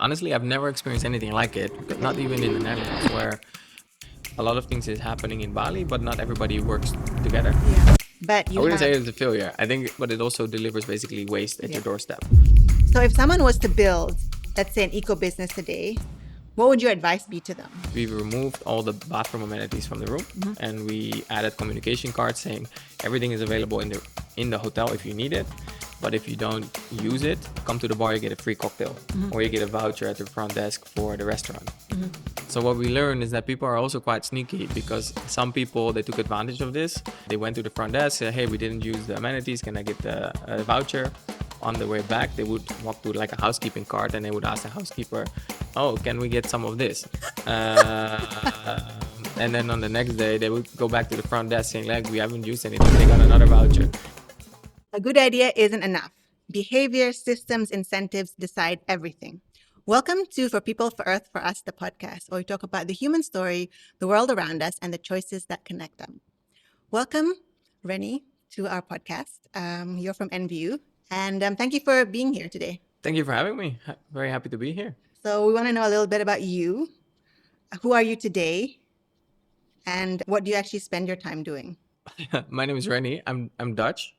Honestly, I've never experienced anything like it, not even in the Netherlands, where a lot of things is happening in Bali, but not everybody works together. Yeah. But I you wouldn't have. say it's a failure. I think, but it also delivers basically waste at Yeah. your doorstep. So if someone was to build, let's say, an eco business today, what would your advice be to them? We removed all the bathroom amenities from the room, and we added communication cards saying everything is available in the hotel if you need it. But if you don't use it, come to the bar, you get a free cocktail, or you get a voucher at the front desk for the restaurant. So what we learned is that people are also quite sneaky, because some people, they took advantage of this. They went to the front desk, said, hey, we didn't use the amenities, can I get a voucher? On the way back, they would walk to like a housekeeping cart and they would ask the housekeeper, oh, can we get some of this? And then on the next day, they would go back to the front desk saying, like, we haven't used anything. They got another voucher. A good idea isn't enough. Behavior, systems, incentives decide everything. Welcome to For People, For Earth, For Us, the podcast, where we talk about the human story, the world around us, and the choices that connect them. Welcome, Rennie, to our podcast. You're from NVU, and thank you for being here today. Thank you for having me. Very happy to be here. So we want to know a little bit about you. Who are you today? And what do you actually spend your time doing? My name is Rennie. I'm Dutch,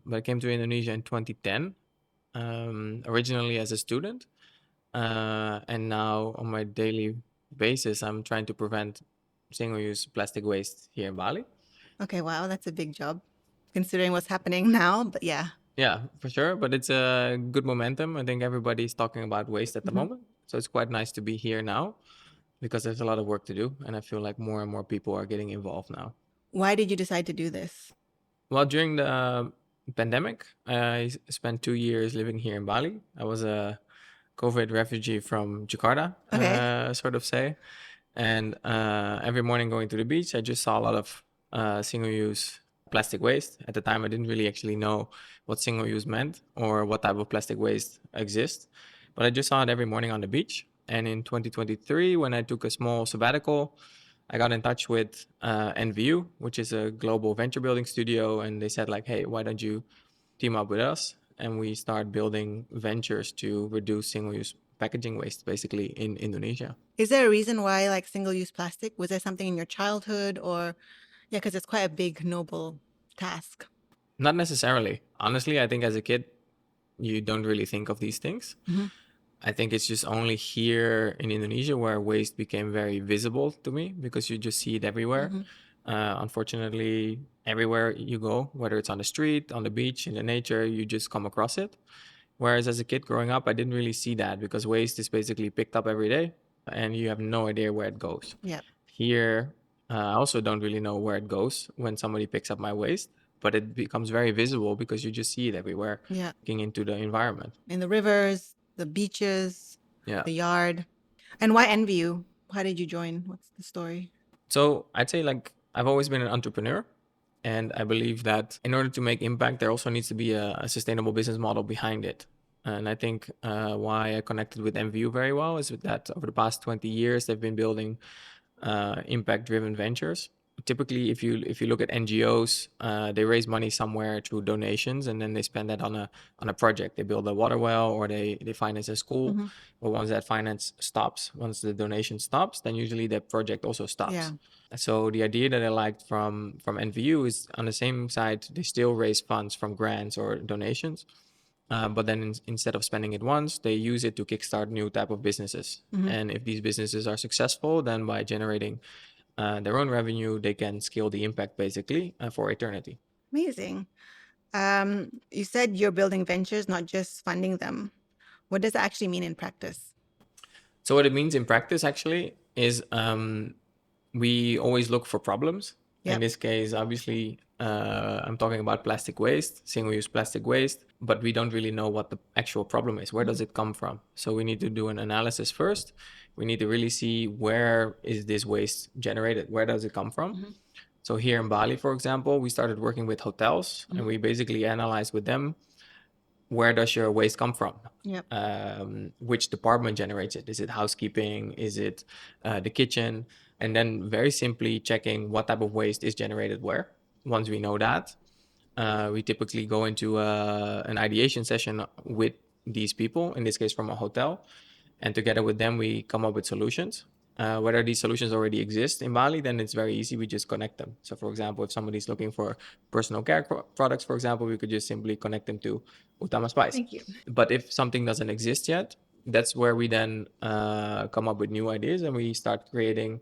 but I came to Indonesia in 2010, originally as a student. And now on my daily basis, I'm trying to prevent single-use plastic waste here in Bali. Okay, wow, that's a big job considering what's happening now, but yeah. Yeah, for sure. But it's a good momentum. I think everybody's talking about waste at the moment. So it's quite nice to be here now, because there's a lot of work to do. And I feel like more and more people are getting involved now. Why did you decide to do this? Well, during the pandemic, I spent 2 years living here in Bali. I was a COVID refugee from Jakarta, Okay. sort of say. And every morning going to the beach, I just saw a lot of single-use plastic waste. At the time, I didn't really actually know what single-use meant or what type of plastic waste exists. But I just saw it every morning on the beach. And in 2023, when I took a small sabbatical, I got in touch with NVU, which is a global venture building studio. And they said like, hey, why don't you team up with us? And we start building ventures to reduce single-use packaging waste basically in Indonesia. Is there a reason why like single-use plastic? Was there something in your childhood or yeah, because it's quite a big, noble task. Not necessarily. Honestly, I think as a kid, you don't really think of these things. I think it's just only here in Indonesia where waste became very visible to me, because you just see it everywhere. Unfortunately, everywhere you go, whether it's on the street, on the beach, in the nature, you just come across it. Whereas as a kid growing up, I didn't really see that, because waste is basically picked up every day and you have no idea where it goes. Yeah. Here, I also don't really know where it goes when somebody picks up my waste, but it becomes very visible because you just see it everywhere, Yeah. looking into the environment. In the rivers, the beaches, Yeah. the yard. And why NVU? Why did you join? What's the story? So I'd say like I've always been an entrepreneur, and I believe that in order to make impact, there also needs to be a sustainable business model behind it. And I think why I connected with MVU very well is that over the past 20 years, they've been building impact-driven ventures. Typically, if you look at NGOs, they raise money somewhere through donations, and then they spend that on a project. They build a water well, or they finance a school. But once that finance stops, once the donation stops, then usually that project also stops. Yeah. So the idea that I liked from NVU is, on the same side, they still raise funds from grants or donations. But then instead of spending it once, they use it to kickstart new type of businesses. And if these businesses are successful, then by generating their own revenue, they can scale the impact basically for eternity. Amazing. You said you're building ventures, not just funding them. What does that actually mean in practice? So what it means in practice actually is we always look for problems. Yep. In this case, obviously, I'm talking about plastic waste, single-use plastic waste, but we don't really know what the actual problem is. Where does it come from? So we need to do an analysis first. We need to really see, where is this waste generated? Where does it come from? So here in Bali, for example, we started working with hotels, and we basically analyzed with them, where does your waste come from? Yep. Which department generates it? Is it housekeeping? Is it the kitchen? And then very simply checking what type of waste is generated where. Once we know that, we typically go into an ideation session with these people, in this case from a hotel. And together with them, we come up with solutions. Whether these solutions already exist in Bali, then it's very easy. We just connect them. So, for example, if somebody's looking for personal care products, for example, we could just simply connect them to Utama Spice. Thank you. But if something doesn't exist yet, that's where we then come up with new ideas and we start creating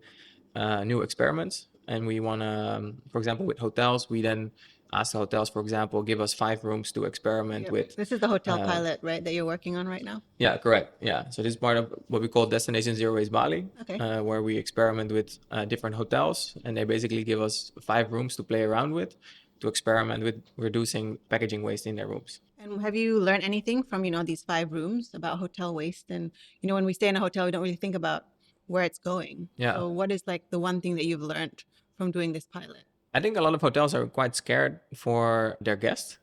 new experiments. And we want to, for example, with hotels, we then ask the hotels, for example, give us 5 rooms to experiment with. This is the hotel pilot, right, that you're working on right now? Yeah, correct. Yeah. So this is part of what we call Destination Zero Waste Bali, Okay. where we experiment with different hotels, and they basically give us 5 rooms to play around with, to experiment with reducing packaging waste in their rooms. And have you learned anything from, these 5 rooms about hotel waste? And, when we stay in a hotel, we don't really think about where it's going. Yeah. So what is like the one thing that you've learned from doing this pilot? I think a lot of hotels are quite scared for their guests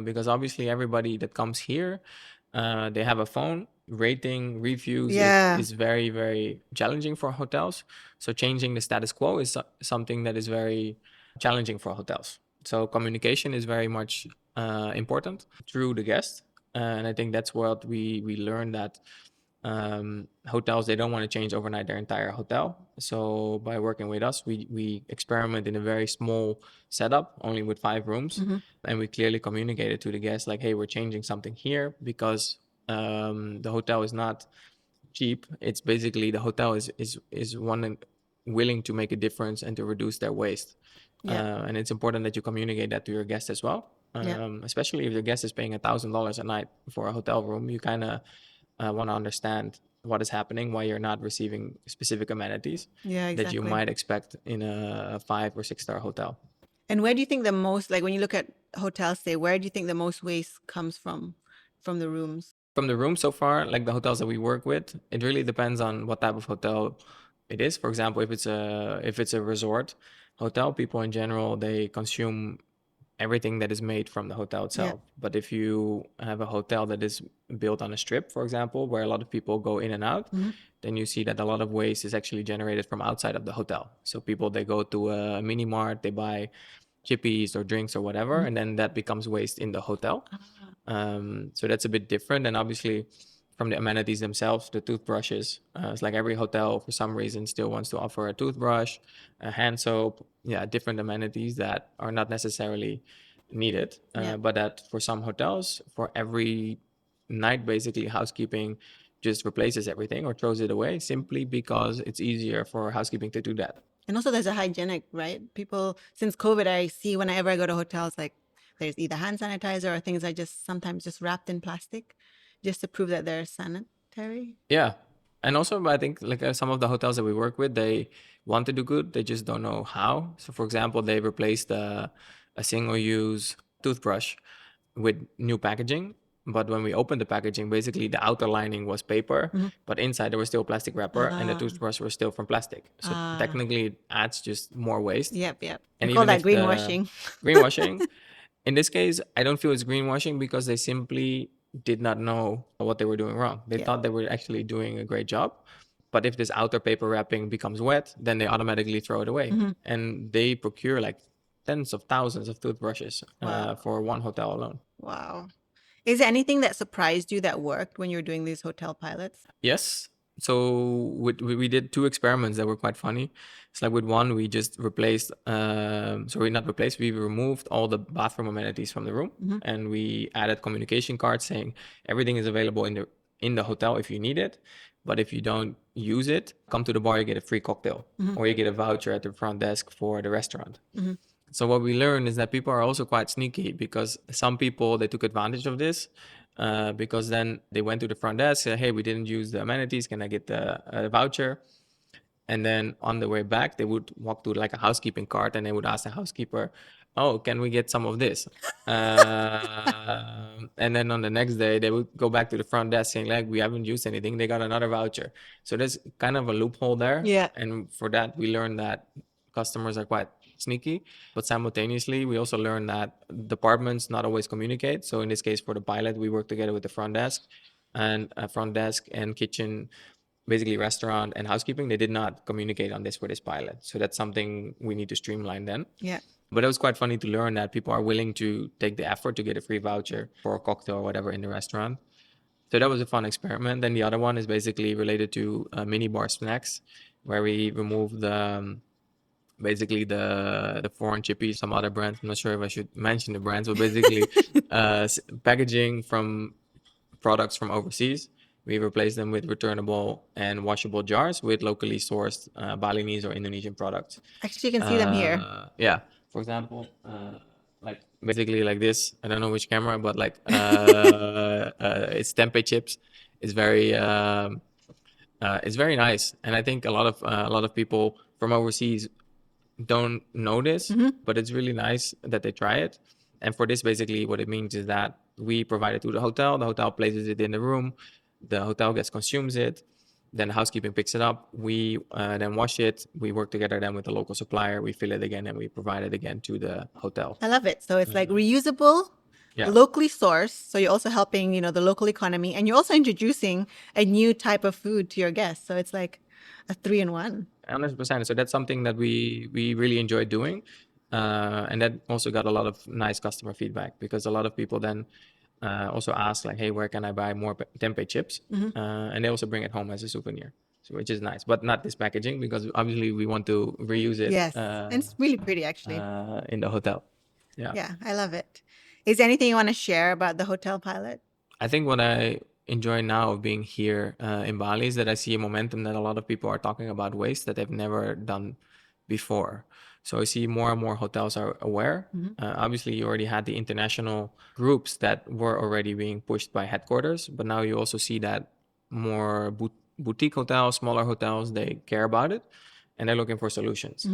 because obviously everybody that comes here, they have a phone. Rating reviews is very, very challenging for hotels. So changing the status quo is something that is very challenging for hotels. So communication is very much important through the guest. And I think that's what we learned, that hotels, they don't want to change overnight their entire hotel. So by working with us, we experiment in a very small setup, only with 5 rooms, and we clearly communicated to the guests like, hey, we're changing something here because the hotel is not cheap. It's basically the hotel is one willing to make a difference and to reduce their waste. And it's important that you communicate that to your guests as well. Especially if your guest is paying $1,000 a night for a hotel room, you kind of want to understand what is happening, why you're not receiving specific amenities that you might expect in a 5 or 6-star hotel. And where do you think the most, like when you look at hotel stay, where do you think the most waste comes from the rooms? From the room so far, like the hotels that we work with, it really depends on what type of hotel it is. For example, if it's a resort hotel, people in general, they consume everything that is made from the hotel itself. But if you have a hotel that is built on a strip, for example, where a lot of people go in and out, then you see that a lot of waste is actually generated from outside of the hotel. So people, they go to a mini mart, they buy chippies or drinks or whatever, and then that becomes waste in the hotel. So that's a bit different. And obviously from the amenities themselves, the toothbrushes, it's like every hotel for some reason still wants to offer a toothbrush, a hand soap, different amenities that are not necessarily needed. But that for some hotels, for every night, basically housekeeping just replaces everything or throws it away simply because it's easier for housekeeping to do that. And also there's a hygienic, right? People, since COVID, I see whenever I go to hotels, like there's either hand sanitizer or things are just sometimes just wrapped in plastic just to prove that they're sanitary. Yeah. And also, I think like some of the hotels that we work with, they want to do good, they just don't know how. So for example, they replaced a single-use toothbrush with new packaging. But when we opened the packaging, basically the outer lining was paper, but inside there was still plastic wrapper and the toothbrush was still from plastic. So technically it adds just more waste. Yep. And we call that greenwashing. Greenwashing. In this case, I don't feel it's greenwashing because they simply did not know what they were doing wrong. They thought they were actually doing a great job. But if this outer paper wrapping becomes wet, then they automatically throw it away. And they procure like tens of thousands of toothbrushes for one hotel alone. Wow. Is there anything that surprised you that worked when you were doing these hotel pilots? Yes. So we did 2 experiments that were quite funny. It's like with one, we just replaced, we removed all the bathroom amenities from the room, and we added communication cards saying everything is available in the hotel if you need it. But if you don't use it, come to the bar, you get a free cocktail, or you get a voucher at the front desk for the restaurant. So what we learned is that people are also quite sneaky because some people, they took advantage of this. Because then they went to the front desk, said, hey, we didn't use the amenities, can I get the voucher? And then on the way back, they would walk to like a housekeeping cart and they would ask the housekeeper, oh, can we get some of this? And then on the next day, they would go back to the front desk saying like, we haven't used anything. They got another voucher. So there's kind of a loophole there. And for that, we learned that customers are quite sneaky, but simultaneously we also learned that departments not always communicate. So in this case, for the pilot, we work together with the front desk and kitchen, basically restaurant and housekeeping. They did not communicate on this for this pilot. So that's something we need to streamline then. But it was quite funny to learn that people are willing to take the effort to get a free voucher for a cocktail or whatever in the restaurant. So that was a fun experiment. Then the other one is basically related to mini bar snacks, where we remove basically the foreign chippies, some other brands. I'm not sure if I should mention the brands, but basically packaging from products from overseas. We replace them with returnable and washable jars with locally sourced Balinese or Indonesian products. Actually, you can see them here. Yeah, for example, like basically like this. I don't know which camera, but like it's tempeh chips. It's very nice, and I think a lot of people from overseas don't know this, but it's really nice that they try it. And for this, basically, what it means is that we provide it to the hotel places it in the room, the hotel guest consumes it, then housekeeping picks it up. We then wash it. We work together then with the local supplier. We fill it again and we provide it again to the hotel. I love it. So it's like reusable, Yeah. locally sourced. So you're also helping, the local economy, and you're also introducing a new type of food to your guests. So it's like a 3-in-1. 100%. So that's something that we really enjoy doing, and that also got a lot of nice customer feedback, because a lot of people then also ask like, "Hey, where can I buy more tempeh chips?" And they also bring it home as a souvenir, so which is nice, but not this packaging, because obviously we want to reuse it. Yes. And it's really pretty, actually. In the hotel. Yeah, I love it. Is there anything you want to share about the hotel pilot? I think what I enjoy now of being here in Bali is that I see a momentum that a lot of people are talking about waste that they've never done before. So I see more and more hotels are aware. Obviously, you already had the international groups that were already being pushed by headquarters, but now you also see that more boutique hotels, smaller hotels, they care about it and they're looking for solutions.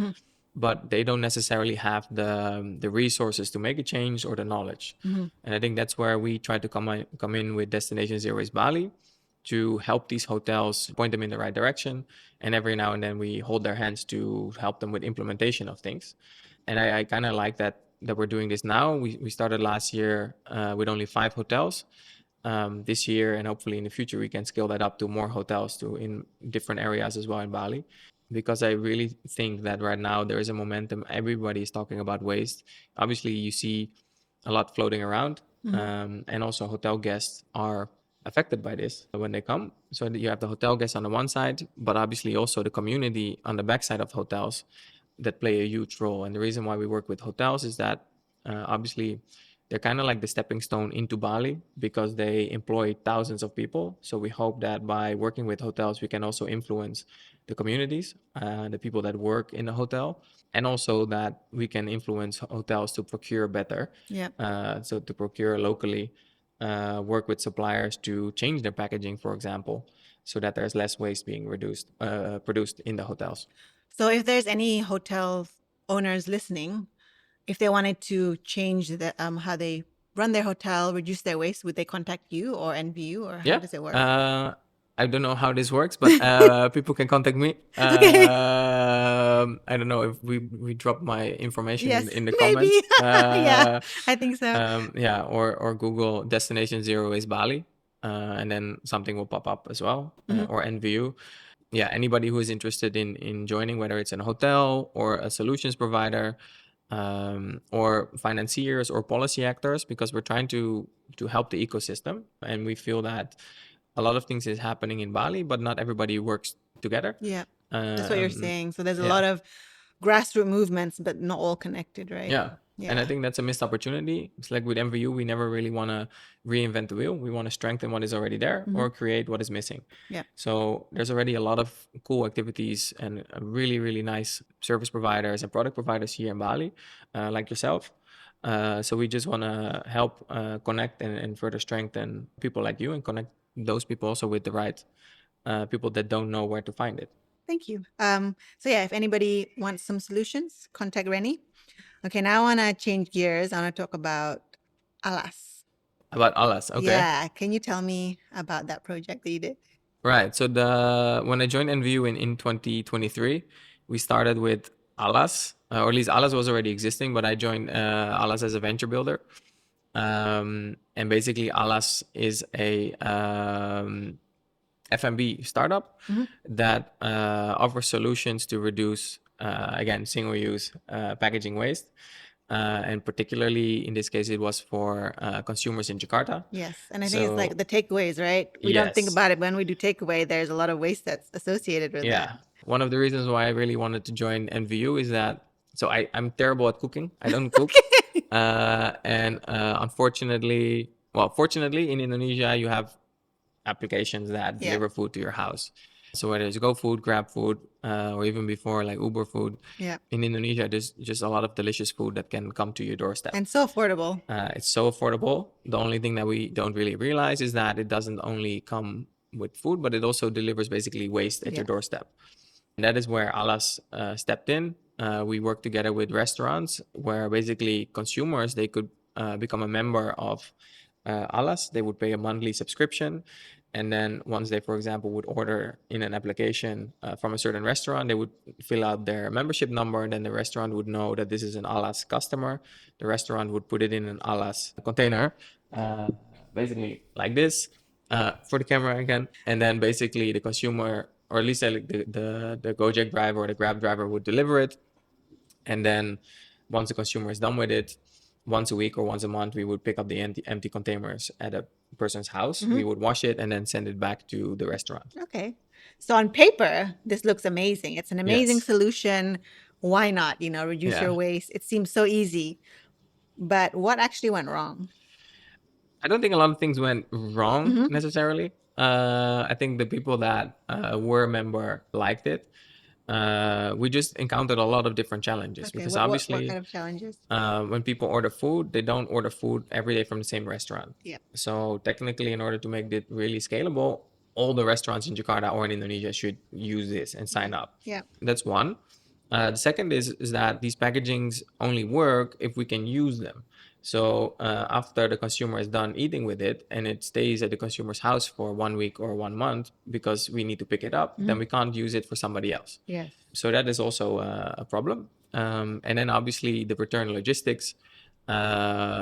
But they don't necessarily have the resources to make a change or the knowledge. And I think that's where we try to come in with Destination Zero Waste Bali, to help these hotels, point them in the right direction, and every now and then we hold their hands to help them with implementation of things. And I kind of like that we're doing this now. We started last year with only 5 hotels. This year and hopefully in the future we can scale that up to more hotels to in different areas as well in Bali, because I really think that right now there is a momentum. Everybody is talking about waste. Obviously, you see a lot floating around, and also hotel guests are affected by this when they come. So you have the hotel guests on the one side, but obviously also the community on the backside of hotels that play a huge role. And the reason why we work with hotels is that obviously they're kind of like the stepping stone into Bali, because they employ thousands of people. So we hope that by working with hotels, we can also influence the communities, the people that work in the hotel, and also that we can influence hotels to procure better. Yeah. So to procure locally, work with suppliers to change their packaging, for example, so that there's less waste being produced in the hotels. So if there's any hotel owners listening, if they wanted to change how they run their hotel, reduce their waste, would they contact you or NVU, or how does it work? I don't know how this works, but people can contact me. Okay. I don't know if we drop my information Yes, in the maybe. comments. Yeah, I think so. Yeah, or Google Destination Zero Waste Bali, and then something will pop up as well, or NVU. Yeah, anybody who is interested in joining, whether it's in a hotel or a solutions provider, or financiers or policy actors, because we're trying to help the ecosystem, and we feel that a lot of things is happening in Bali, but not everybody works together. Yeah, that's what you're Um, saying. So there's a yeah. lot of grassroots movements, but not all connected, right? Yeah. And I Yeah. think that's a missed opportunity. It's like with MVU, we never really want to reinvent the wheel. We want to strengthen what is already there or create what is missing. Yeah. So there's already a lot of cool activities and really, really nice service providers and product providers here in Bali, like yourself. So we just want to help connect and further strengthen people like you, and connect those people also with the right people that don't know where to find it. Thank you. So yeah, if anybody wants some solutions, contact Rennie. Okay, now I want to change gears. I want to talk about Alas. About Alas, okay. Yeah, can you tell me about that project that you did? Right. So when I joined NVU in 2023, we started with Alas, or at least Alas was already existing, but I joined Alas as a venture builder. And basically, Alas is a F&B startup that offers solutions to reduce, again, single-use packaging waste. And particularly in this case, it was for consumers in Jakarta. Yes. And I think it's like So the takeaways, right? We don't think yes, about it when we do takeaway. There's a lot of waste that's associated with that. yeah. One of the reasons why I really wanted to join NVU is that I'm terrible at cooking. I don't cook. Okay. Unfortunately, well, fortunately in Indonesia, you have applications that Yeah. deliver food to your house. So whether it's GoFood, GrabFood, or even before like Uber Food, Yeah. in Indonesia, there's just a lot of delicious food that can come to your doorstep. And so affordable. It's so affordable. The only thing that we don't really realize is that it doesn't only come with food, but it also delivers basically waste at your Yeah. doorstep. And that is where Alas stepped in. We worked together with restaurants where basically consumers, they could become a member of Alas. They would pay a monthly subscription. And then once they, for example, would order in an application from a certain restaurant, they would fill out their membership number, and then the restaurant would know that this is an Alas customer. The restaurant would put it in an Alas container, basically like this, for the camera again. And then basically the consumer, or at least the Gojek driver or the Grab driver would deliver it. And then once the consumer is done with it, once a week or once a month, we would pick up the empty containers at a person's house. We would wash it and then send it back to the restaurant. Okay. So on paper, this looks amazing. It's an amazing Yes. solution. Why not, reduce Yeah. your waste? It seems so easy. But what actually went wrong? I don't think a lot of things went wrong necessarily. I think the people that were a member liked it. We just encountered a lot of different challenges Okay. because What obviously kind of challenges? when people order food, they don't order food every day from the same restaurant. Yeah. So technically, in order to make it really scalable, all the restaurants in Jakarta or in Indonesia should use this and sign up. Yeah. That's one. The second is that these packagings only work if we can use them. So after the consumer is done eating with it and it stays at the consumer's house for 1 week or 1 month because we need to pick it up, then we can't use it for somebody else. Yes. So that is also a problem. And then obviously the return logistics,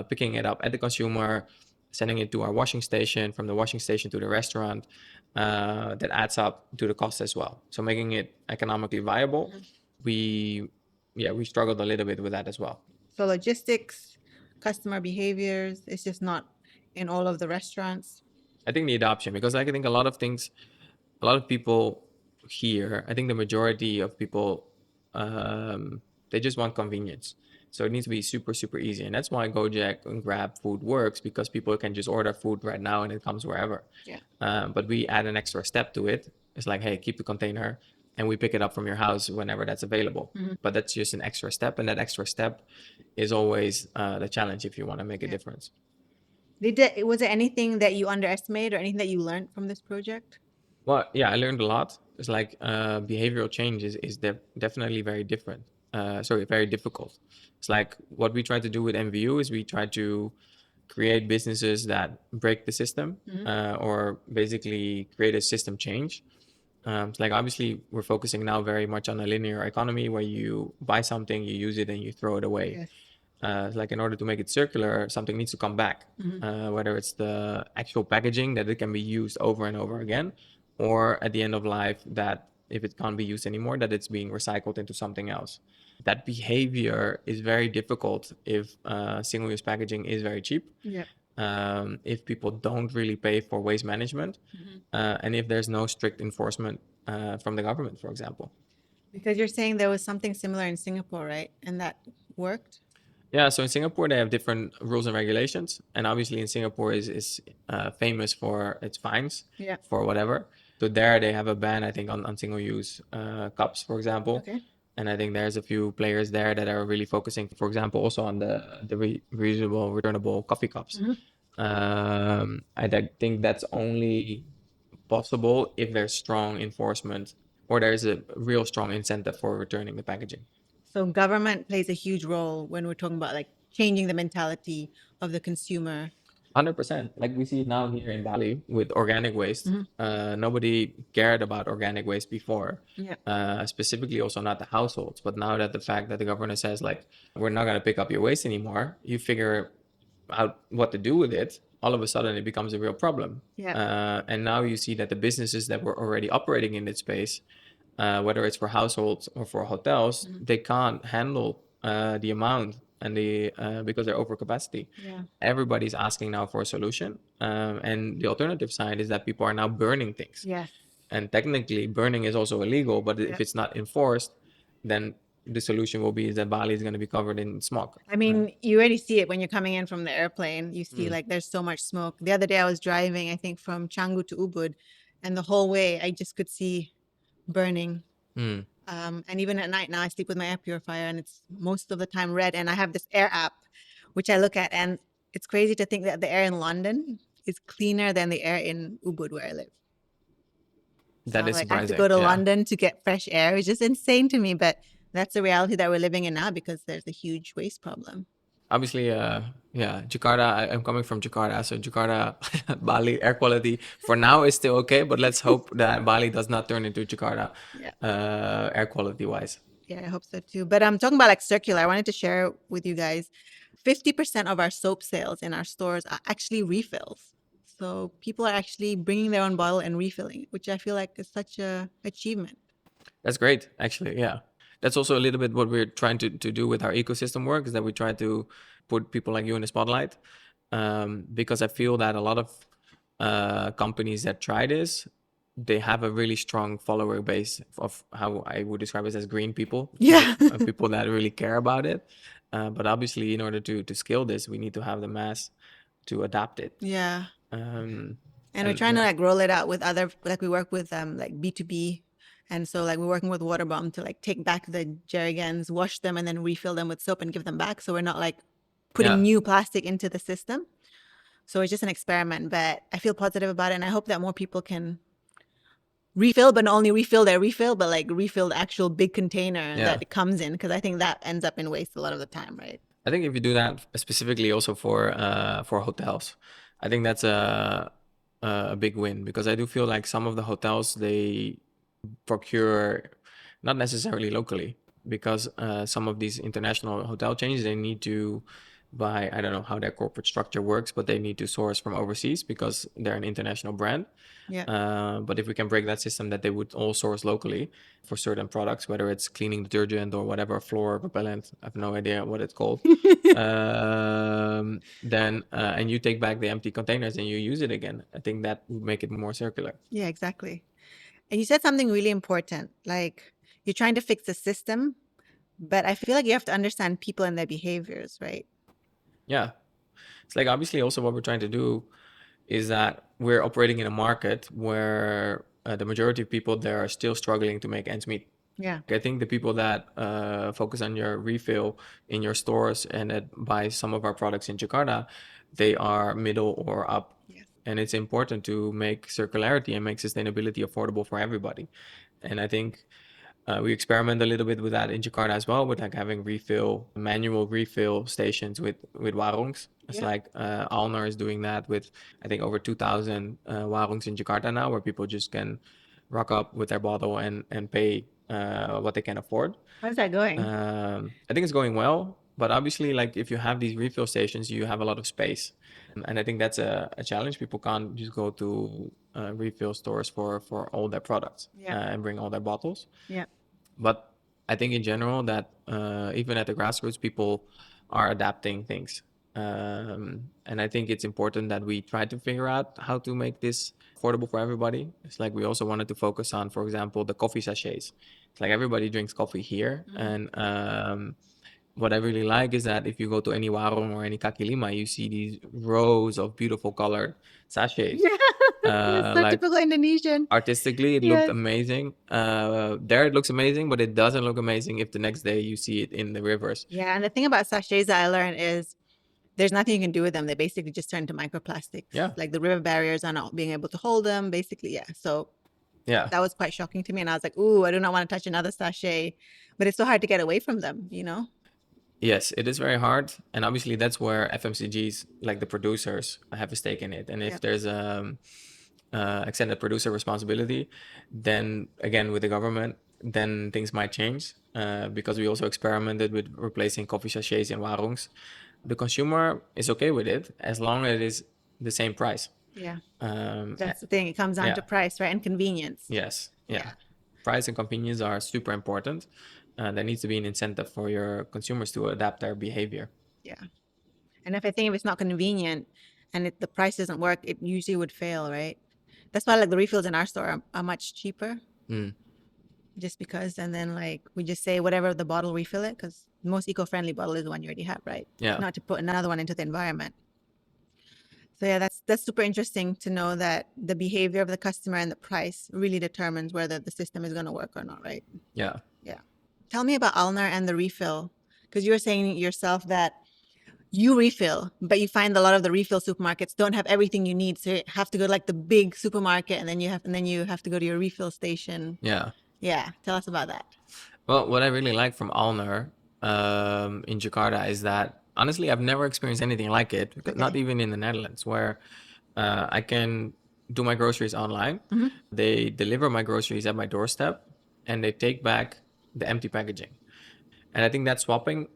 picking it up at the consumer, sending it to our washing station, from the washing station to the restaurant, that adds up to the cost as well. So making it economically viable, we struggled a little bit with that as well. So logistics, customer behaviors, it's just not in all of the restaurants. I think the adoption, because I think a lot of people here, I think the majority of people, they just want convenience. So it needs to be super, super easy. And that's why Gojek and Grab food works, because people can just order food right now and it comes wherever. Yeah. But we add an extra step to it. It's like, hey, keep the container and we pick it up from your house whenever that's available. But that's just an extra step. And that extra step is always the challenge if you want to make a difference. Was there anything that you underestimated or anything that you learned from this project? Well, yeah, I learned a lot. It's like behavioral change is definitely very different. Very difficult. It's like what we try to do with MVU is we try to create businesses that break the system, or basically create a system change. It's like obviously we're focusing now very much on a linear economy where you buy something, you use it, and you throw it away. Yes. It's like in order to make it circular, something needs to come back, whether it's the actual packaging that it can be used over and over again, or at the end of life that if it can't be used anymore, that it's being recycled into something else. That behavior is very difficult if single-use packaging is very cheap. Yeah. If people don't really pay for waste management, and if there's no strict enforcement from the government, for example. Because you're saying there was something similar in Singapore, right? And that worked? Yeah, so in Singapore they have different rules and regulations, and obviously in Singapore is famous for its fines, Yeah. for whatever. So there they have a ban, I think, on single-use cups, for example. Okay. And I think there's a few players there that are really focusing, for example, also on the reusable, returnable coffee cups. I think that's only possible if there's strong enforcement or there's a real strong incentive for returning the packaging. So government plays a huge role when we're talking about like changing the mentality of the consumer. 100%. Like we see it now here in Bali with organic waste. Nobody cared about organic waste before, specifically also not the households. But now that the fact that the government says like, we're not going to pick up your waste anymore, you figure out what to do with it, all of a sudden it becomes a real problem. And now you see that the businesses that were already operating in this space, whether it's for households or for hotels, they can't handle the amount and because they're over capacity. Yeah. Everybody's asking now for a solution. And the alternative side is that people are now burning things. Yes. And technically, burning is also illegal, but if Yep. it's not enforced, then the solution will be that Bali is going to be covered in smog. I mean, you already see it when you're coming in from the airplane. You see, Mm. like, there's so much smoke. The other day, I was driving, I think, from Canggu to Ubud, and the whole way, I just could see burning. Mm. And even at night now, I sleep with my air purifier, and it's most of the time red. And I have this air app, which I look at, and it's crazy to think that the air in London is cleaner than the air in Ubud, where I live. So That I'm is like, I have to surprising. go to Yeah. London to get fresh air. It's just insane to me, but that's the reality that we're living in now because there's a huge waste problem. Obviously, yeah, Jakarta. I'm coming from Jakarta, so Jakarta, Bali air quality for now is still okay, but let's hope that Bali does not turn into Jakarta, Yeah. air quality wise. Yeah, I hope so too. But I'm talking about like circular. I wanted to share with you guys 50% of our soap sales in our stores are actually refills. So people are actually bringing their own bottle and refilling, which I feel like is such a achievement. That's great, actually. Yeah. That's also a little bit what we're trying to do with our ecosystem work is that we try to put people like you in the spotlight. Because I feel that a lot of companies that try this, they have a really strong follower base of how I would describe it as green people. Yeah. People that really care about it. But obviously, in order to scale this, we need to have the mass to adapt it. Yeah. Um, And we're trying to like roll it out with other, like we work with like B2B. And so like we're working with Waterbomb to like take back the jerry cans, wash them, and then refill them with soap and give them back. So we're not like putting Yeah. new plastic into the system. So it's just an experiment, but I feel positive about it. And I hope that more people can refill, but not only refill their refill, but like refill the actual big container that it comes in. Cause I think that ends up in waste a lot of the time, right? I think if you do that specifically also for hotels, I think that's a big win because I do feel like some of the hotels they procure not necessarily locally because some of these international hotel chains they need to buy, I don't know how their corporate structure works, but they need to source from overseas because they're an international brand. Yeah. But if we can break that system that they would all source locally for certain products, whether it's cleaning detergent or whatever, floor repellent, I have no idea what it's called. Then and you take back the empty containers and you use it again. I think that would make it more circular. Yeah, exactly. And you said something really important, like you're trying to fix the system, but I feel like you have to understand people and their behaviors, right? Yeah. It's like obviously also what we're trying to do is that we're operating in a market where the majority of people there are still struggling to make ends meet. Yeah. I think the people that focus on your refill in your stores and that buy some of our products in Jakarta, they are middle or up. Yes. And it's important to make circularity and make sustainability affordable for everybody. And I think we experiment a little bit with that in Jakarta as well, with like having manual refill stations with warungs. It's Yeah. like Alnar is doing that with I think over 2,000 warungs in Jakarta now, where people just can rock up with their bottle and pay what they can afford. How's that going? I think it's going well, but obviously, like if you have these refill stations, you have a lot of space, and I think that's a challenge. People can't just go to refill stores for all their products and bring all their bottles. Yeah. But I think in general that even at the grassroots, people are adapting things. And I think it's important that we try to figure out how to make this affordable for everybody. It's like we also wanted to focus on, for example, the coffee sachets. It's like everybody drinks coffee here. And what I really like is that if you go to any warung or any kaki lima, you see these rows of beautiful colored sachets. Yeah. It's so Like typical Indonesian. artistically it looked Yes. amazing. There it looks amazing, but it doesn't look amazing if the next day you see it in the rivers. Yeah. And the thing about sachets that I learned is there's nothing you can do with them. They basically just turn to microplastics. Yeah. Like the river barriers are not being able to hold them, basically. Yeah. So Yeah. that was quite shocking to me. And I was like, ooh, I do not want to touch another sachet. But it's so hard to get away from them, you know? Yes, it is very hard. And obviously that's where FMCGs, like the producers, have a stake in it. And if there's extended producer responsibility, then again with the government, then things might change. Because we also experimented with replacing coffee sachets and warungs. The consumer is okay with it as long as it is the same price. Yeah. That's the thing. It comes down to price, right? And convenience. Yes. Yeah. Price and convenience are super important. there needs to be an incentive for your consumers to adapt their behavior. Yeah. And if it's not convenient and the price doesn't work, it usually would fail, right? That's why like the refills in our store are much cheaper. Just because, and then like we just say whatever the bottle, refill it, because the most eco-friendly bottle is the one you already have, right? Yeah. Not to put another one into the environment. So yeah, that's super interesting to know that the behavior of the customer and the price really determines whether the system is going to work or not, right? Yeah. Yeah. Tell me about Alnar and the refill, because you were saying yourself that you refill, but you find a lot of the refill supermarkets don't have everything you need, so you have to go to like the big supermarket, and then you have to go to your refill station. Yeah. Yeah, tell us about that. Well, what I really like from Alner in Jakarta is that honestly, I've never experienced anything like it, not even in the Netherlands, where I can do my groceries online. They deliver my groceries at my doorstep and they take back the empty packaging. And I think that swapping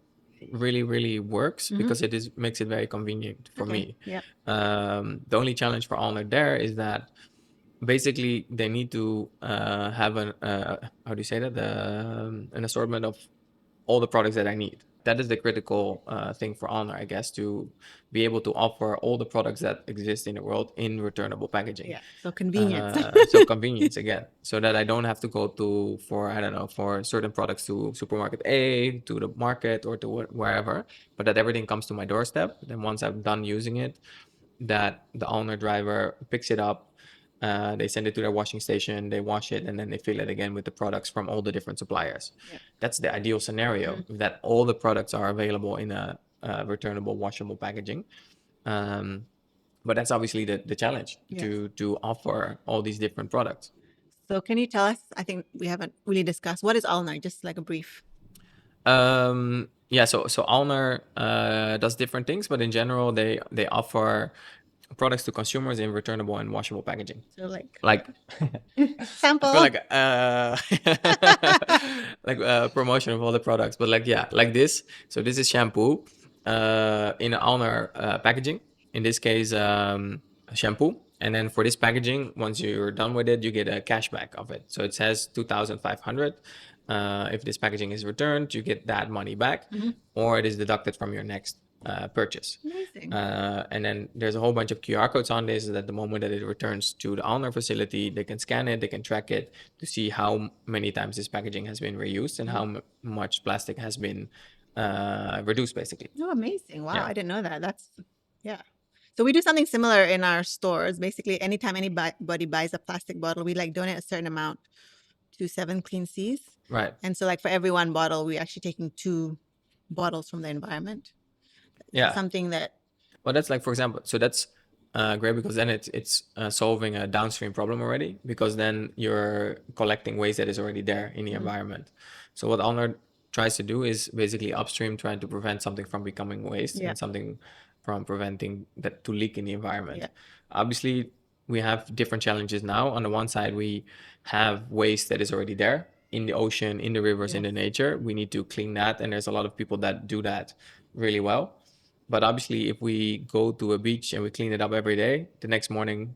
really, really works because it makes it very convenient for me. Yeah. The only challenge for Alner there is that basically they need to have an how do you say that, an assortment of all the products that I need. That is the critical thing for Honor, I guess, to be able to offer all the products that exist in the world in returnable packaging. Yeah, so convenience. So convenience again, so that I don't have to go to for certain products to supermarket A, to the market, or to wherever, but that everything comes to my doorstep. Then once I'm done using it, that the owner driver picks it up. They send it to their washing station, they wash it, and then they fill it again with the products from all the different suppliers. Yeah. That's the ideal scenario, that all the products are available in a returnable, washable packaging. But that's obviously the challenge, to offer all these different products. So can you tell us, I think we haven't really discussed, what is Alnar? Just like a brief. Yeah, so Alner does different things, but in general, they offer products to consumers in returnable and washable packaging. So like sample. I feel like sample. promotion of all the products, but like, yeah, like this. So this is shampoo in an Honor packaging. In this case, shampoo. And then for this packaging, once you're done with it, you get a cashback of it. So it says 2,500. If this packaging is returned, you get that money back, or it is deducted from your next purchase. Amazing. And then there's a whole bunch of QR codes on this, that the moment that it returns to the owner facility, they can scan it, they can track it to see how many times this packaging has been reused and how much plastic has been reduced, basically. Oh, amazing. Wow, Yeah. I didn't know that. That's, yeah. So we do something similar in our stores. Basically, anytime anybody buys a plastic bottle, we like donate a certain amount to 7 Clean Seas. Right. And so like for every one bottle, we're actually taking 2 bottles from the environment. Yeah. Something that, well, that's like, for example, so that's great, because then it's solving a downstream problem already, because then you're collecting waste that is already there in the environment. So what Honor tries to do is basically upstream, trying to prevent something from becoming waste and something from preventing that to leak in the environment. Obviously, we have different challenges now. On the one side, we have waste that is already there in the ocean, in the rivers, in the nature. We need to clean that, and there's a lot of people that do that really well. But obviously, if we go to a beach and we clean it up every day, the next morning,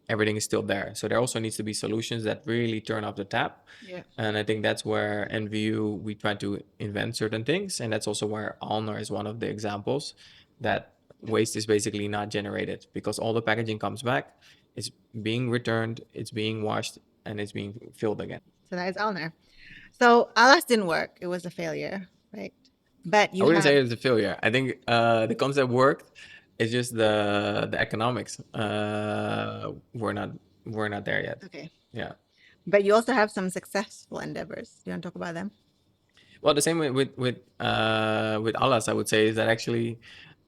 everything is still there. So there also needs to be solutions that really turn off the tap. yeah. And I think that's where NVU, we try to invent certain things. And that's also where Alner is one of the examples, that waste is basically not generated, because all the packaging comes back, it's being returned, it's being washed, and it's being filled again. So that is Alnar. So Alas didn't work. It was a failure, right? But I wouldn't say it's a failure. I think the concept worked. It's just the economics we're not there yet. Okay. Yeah. But you also have some successful endeavors. Do you want to talk about them? Well, the same with Alas, I would say, is that actually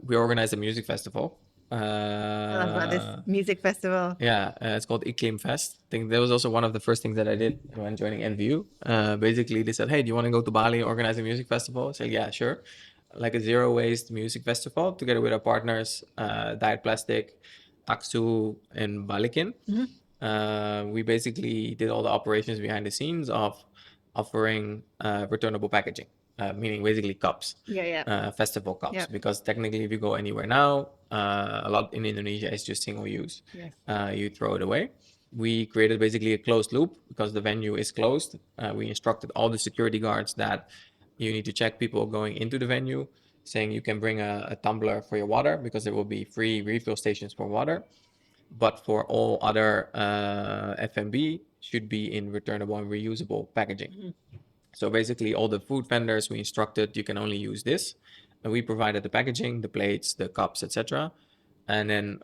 we organized a music festival. Tell us about this music festival. Yeah, it's called Iklim Fest. I think that was also one of the first things that I did when joining NVU. Basically, they said, "Hey, do you want to go to Bali, organize a music festival?" I said, "Yeah, sure." Like a zero waste music festival together with our partners, Diet Plastic, Taksu, and Balikin. We basically did all the operations behind the scenes of offering returnable packaging, meaning basically cups. Festival cups. Because technically, if you go anywhere now, a lot in Indonesia is just single use. You throw it away. we created basically a closed loop because the venue is closed. We instructed all the security guards that you need to check people going into the venue, saying you can bring a tumbler for your water because there will be free refill stations for water. But for all other F&B should be in returnable and reusable packaging. So basically all the food vendors we instructed you can only use this. And we provided the packaging, the plates, the cups, etc. And then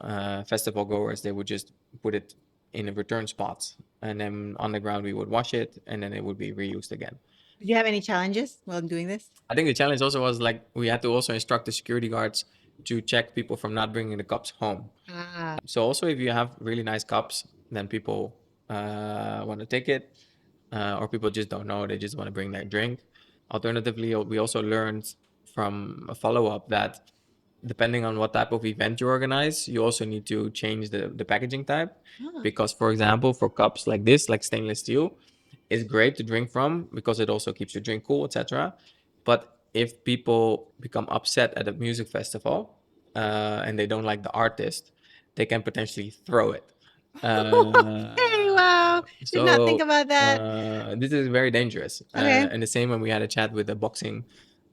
festival goers, they would just put it in a return spot. And then on the ground, we would wash it and then it would be reused again. Did you have any challenges while doing this? I think the challenge also was like we had to also instruct the security guards to check people from not bringing the cups home. So also if you have really nice cups, then people want to take it, or people just don't know, they just want to bring their drink. Alternatively, we also learned from a follow-up that depending on what type of event you organize, you also need to change the packaging type. Because for example, for cups like this, like stainless steel, it's great to drink from because it also keeps your drink cool, etc. But if people become upset at a music festival and they don't like the artist, they can potentially throw it. Hey, wow. Did not think about that. This is very dangerous. Okay. And the same when we had a chat with the boxing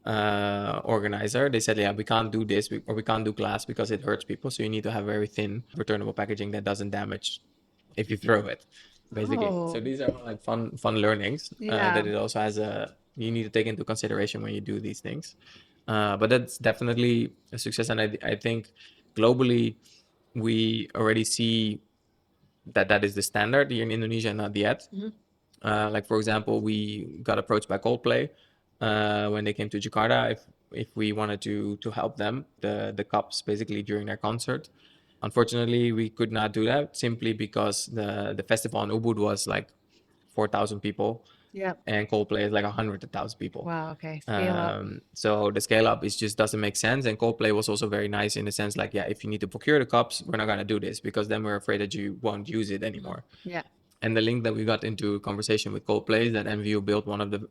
organizer, they said, yeah, we can't do this or we can't do glass because it hurts people. So you need to have very thin returnable packaging that doesn't damage if you throw it, basically. So these are like fun learnings that it also has you need to take into consideration when you do these things. But that's definitely a success. And I think globally, we already see that is the standard here in Indonesia, not yet. Like for example, we got approached by Coldplay when they came to Jakarta if we wanted to help them the cups basically during their concert. Unfortunately, we could not do that simply because the festival in Ubud was like 4,000 people. Yeah. And Coldplay is like 100,000 people. Wow. Okay. Scale up. So the scale up is just doesn't make sense. And Coldplay was also very nice in the sense like, yeah, if you need to procure the cups, we're not gonna do this because then we're afraid that you won't use it anymore. Yeah. And the link that we got into conversation with Coldplay is that MVU built one of the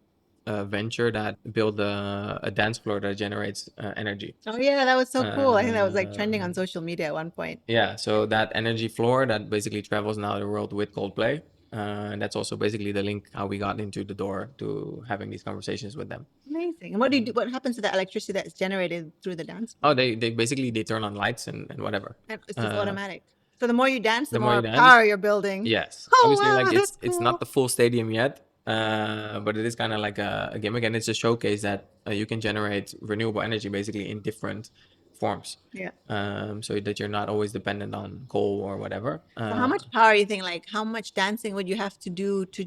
venture that built a dance floor that generates energy. Oh yeah, that was so cool. I think that was like trending on social media at one point. Yeah, so that energy floor that basically travels now the world with Coldplay. And that's also basically the link how we got into the door to having these conversations with them. Amazing. And what do you do? What happens to the electricity that's generated through the dance? Oh, they basically they turn on lights and whatever. And it's just automatic. So the more you dance, the the more more you power dance, you're building. Yes. Oh, Obviously, wow, like that's it's cool. not the full stadium yet, but it is kind of like a gimmick, and it's a showcase that you can generate renewable energy basically in different forms. Yeah. So that you're not always dependent on coal or whatever. So how much power you think? Like how much dancing would you have to do to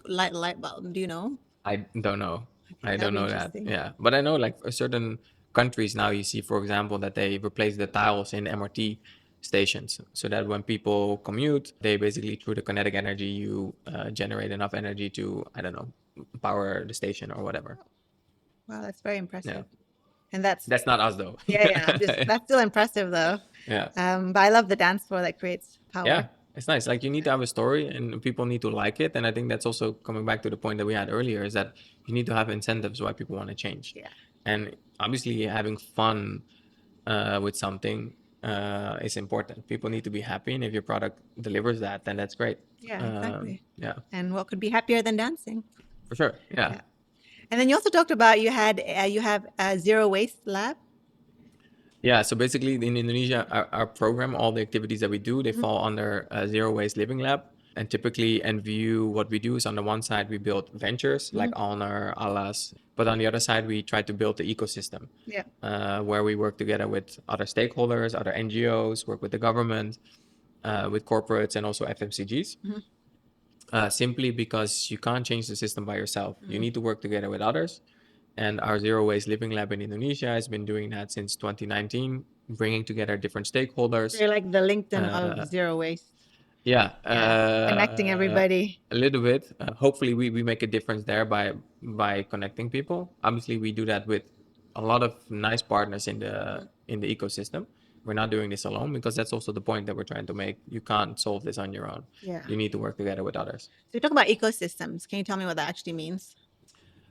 light a light bulb? Do you know? I don't know. I that'd don't be know that. interesting. Yeah, but I know like for certain countries now you see, for example, that they replace the tiles in MRT stations so that when people commute, they basically through the kinetic energy you generate enough energy to, I don't know, power the station or whatever. Wow, that's very impressive. Yeah. And that's not us though. yeah. That's still impressive though. Yeah. But I love the dance floor that creates power. Yeah, it's nice. Like you need to have a story and people need to like it. And I think that's also coming back to the point that we had earlier is that you need to have incentives why people want to change. Yeah. And obviously having fun with something is important. People need to be happy. And if your product delivers that, then that's great. Yeah, exactly. Yeah, And what could be happier than dancing? for sure. Yeah. Yeah. And then you also talked about you have a zero waste lab. Yeah, so basically in Indonesia, our program, all the activities that we do, they fall under a zero waste living lab. And typically NVU, what we do is on the one side, we build ventures like Honor, Alas. But on the other side, we try to build the ecosystem where we work together with other stakeholders, other NGOs, work with the government, with corporates and also FMCGs. Simply because you can't change the system by yourself. You need to work together with others. And our Zero Waste Living Lab in Indonesia has been doing that since 2019, bringing together different stakeholders. They're like the LinkedIn of zero waste. Yeah. Connecting everybody. A little bit. Hopefully we make a difference there by connecting people. Obviously we do that with a lot of nice partners in the ecosystem. We're not doing this alone because that's also the point that we're trying to make. You can't solve this on your own. Yeah. You need to work together with others. So you talk about ecosystems. Can you tell me what that actually means?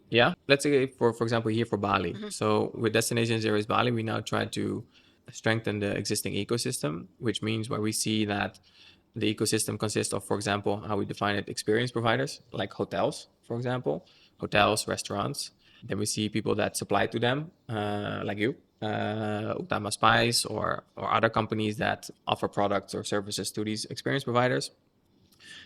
Yeah, let's say for example here for Bali. So with Destination Zero is Bali, we now try to strengthen the existing ecosystem, which means where we see that The ecosystem consists of, for example, how we define it, experience providers, like hotels, for example, hotels, restaurants. Then we see people that supply to them, like you, Utama Spice, or other companies that offer products or services to these experience providers.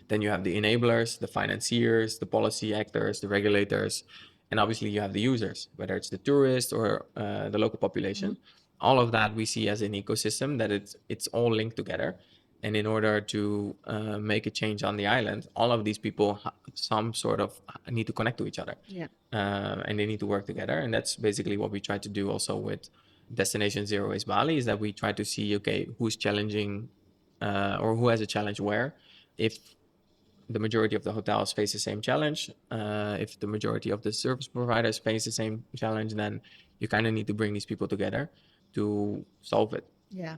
Then you have the enablers, the financiers, the policy actors, the regulators, and obviously you have the users, whether it's the tourist or the local population. All of that we see as an ecosystem, that it's all linked together. And in order to make a change on the island, all of these people some sort of need to connect to each other. Yeah. And they need to work together. And that's basically what we try to do also with Destination Zero Waste Bali, is that we try to see, okay, who's challenging or who has a challenge where. If the majority of the hotels face the same challenge, if the majority of the service providers face the same challenge, then you kind of need to bring these people together to solve it. Yeah.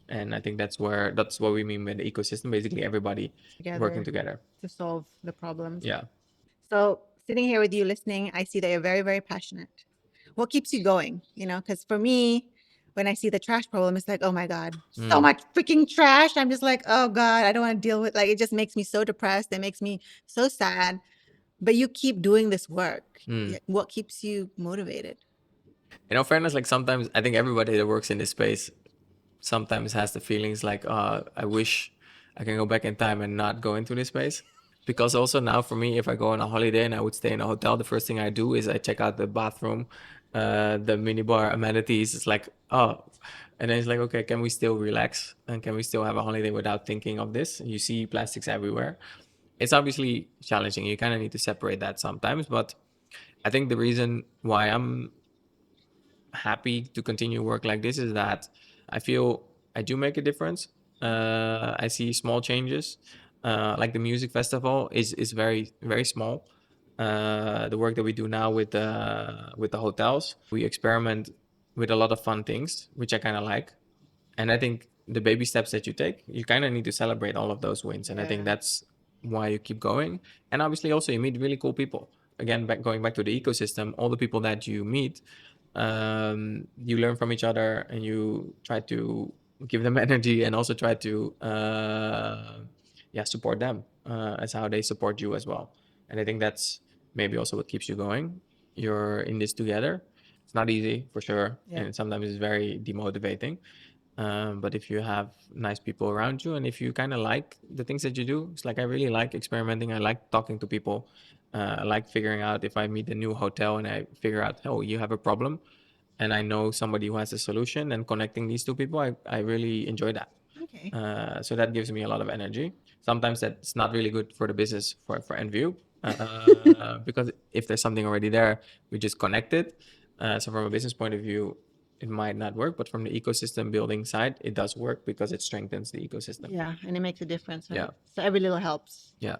And I think that's what we mean by the ecosystem. Basically, everybody working together to solve the problems. Yeah. So sitting here with you listening, I see that you're very, very passionate. What keeps you going? Because for me, when I see the trash problem, it's like, oh my God, so much freaking trash. I'm just like, oh God, I don't want to deal with, like, it just makes me so depressed. It makes me so sad. But you keep doing this work. What keeps you motivated? In all fairness, like sometimes I think everybody that works in this space sometimes has the feelings like, I wish I can go back in time and not go into this space. Because also now for me, if I go on a holiday and I would stay in a hotel, the first thing I do is I check out the bathroom, the minibar amenities. It's like, oh, and then it's like, okay, can we still relax? And can we still have a holiday without thinking of this? You see plastics everywhere. It's obviously challenging. You kind of need to separate that sometimes. But I think the reason why I'm happy to continue work like this is that I feel I do make a difference. I see small changes. Like the music festival is very, very small. The work that we do now with the hotels, we experiment with a lot of fun things, which I kind of like. And I think the baby steps that you take, you kind of need to celebrate all of those wins. And I think that's why you keep going. And obviously also you meet really cool people. Again, going back to the ecosystem, all the people that you meet, you learn from each other and you try to give them energy and also try to support them as how they support you as well. And I think that's maybe also what keeps you going. You're in this together. It's not easy for sure, and sometimes it's very demotivating. But if you have nice people around you and if you kind of like the things that you do, it's like I really like experimenting. I like talking to people. I like figuring out, if I meet a new hotel and I figure out, oh, you have a problem, and I know somebody who has a solution, and connecting these two people, I really enjoy that. Okay. So that gives me a lot of energy. Sometimes that's not really good for the business for NVU, because if there's something already there, we just connect it. So from a business point of view, it might not work, but from the ecosystem building side, it does work because it strengthens the ecosystem. Yeah, and it makes a difference, right? Yeah. So every little helps. Yeah.